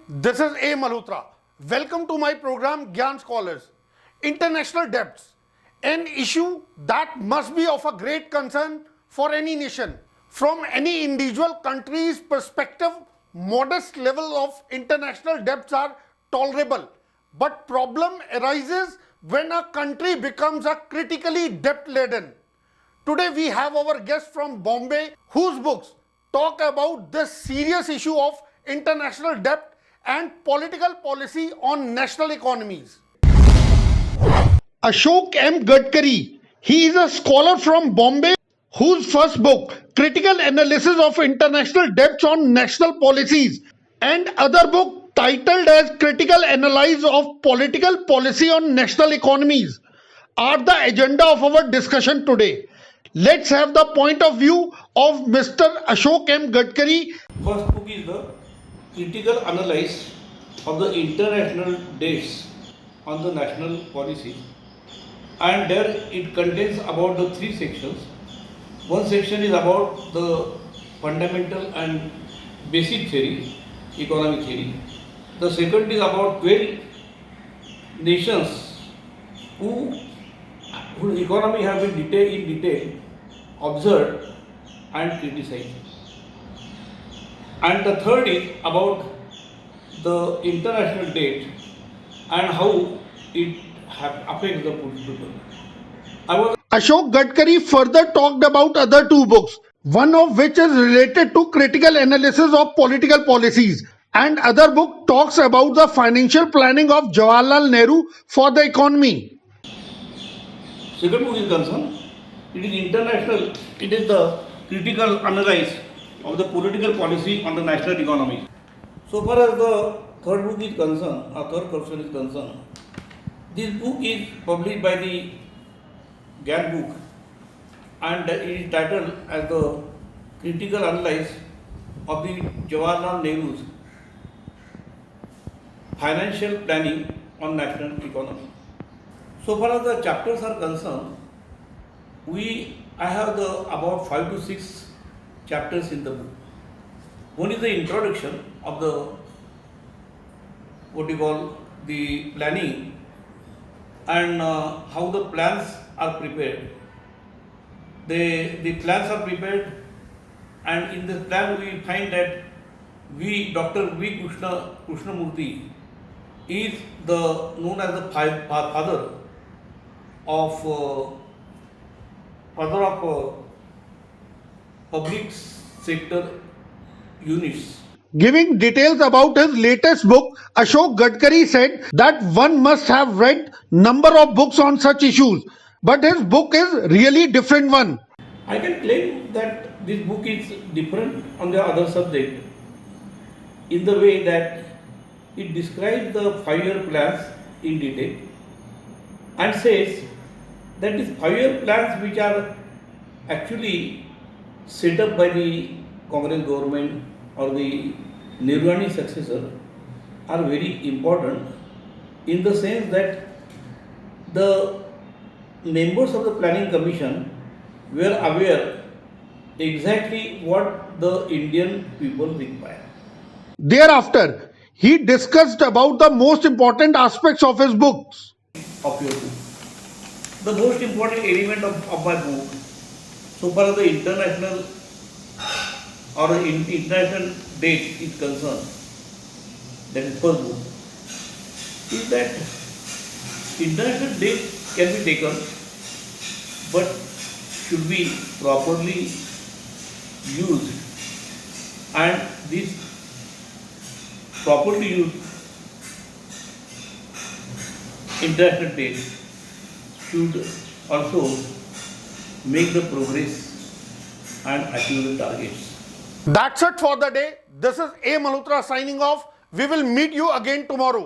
This is A. Malhotra. Welcome to my program Gyan Scholars. International debts, an issue that must be of a great concern for any nation. From any individual country's perspective, modest level of international debts are tolerable. But problem arises when a country becomes a critically debt-laden. Today we have our guest from Bombay whose books talk about this serious issue of international debt and political policy on national economies. Ashok M. Gadkari. He is a scholar from Bombay whose first book, Critical Analysis of International Debts on National Policies, and other book titled as Critical Analysis of Political Policy on National Economies, are the agenda of our discussion today. Let's have the point of view of Mr. Ashok M. Gadkari. First book is the critical analysis of the international debts on the national policy, and there it contains about the three sections. One section is about the fundamental and basic theory, economic theory. The second is about 12 nations whose economy have been in detail observed and criticized. And the third is about the international debt and how it affects the people. Ashok Gadkari further talked about other two books, one of which is related to critical analysis of political policies, and other book talks about the financial planning of Jawaharlal Nehru for the economy. Second book is concerned, it is international, it is the critical analysis of the political policy on the national economy. So far as the third book is concerned, or third portion is concerned, this book is published by the Gyan book and it is titled as the critical analysis of the Jawaharlal Nehru's financial planning on national economy. So far as the chapters are concerned, I have about 5 to 6 chapters in the book. One is the introduction of the planning and how the plans are prepared. The plans are prepared, and in the plan we find that Dr. V. Krishnamurthy is known as the father of public sector units. Giving details about his latest book, Ashok Gadkari said that one must have read number of books on such issues, but his book is really different one. I can claim that this book is different on the other subject in the way that it describes the 5-year plans in detail and says that these 5-year plans, which are actually set up by the Congress government or the Nehruani successor, are very important in the sense that the members of the planning commission were aware exactly what the Indian people require. Thereafter, he discussed about the most important aspects of his books. Of your book. The most important element of my book, so far as the international debt is concerned, that is first book, is that international debt can be taken but should be properly used, and this properly used international debt should also make the progress and achieve the targets. That's it for the day. This is A. Malhotra signing off. We will meet you again tomorrow.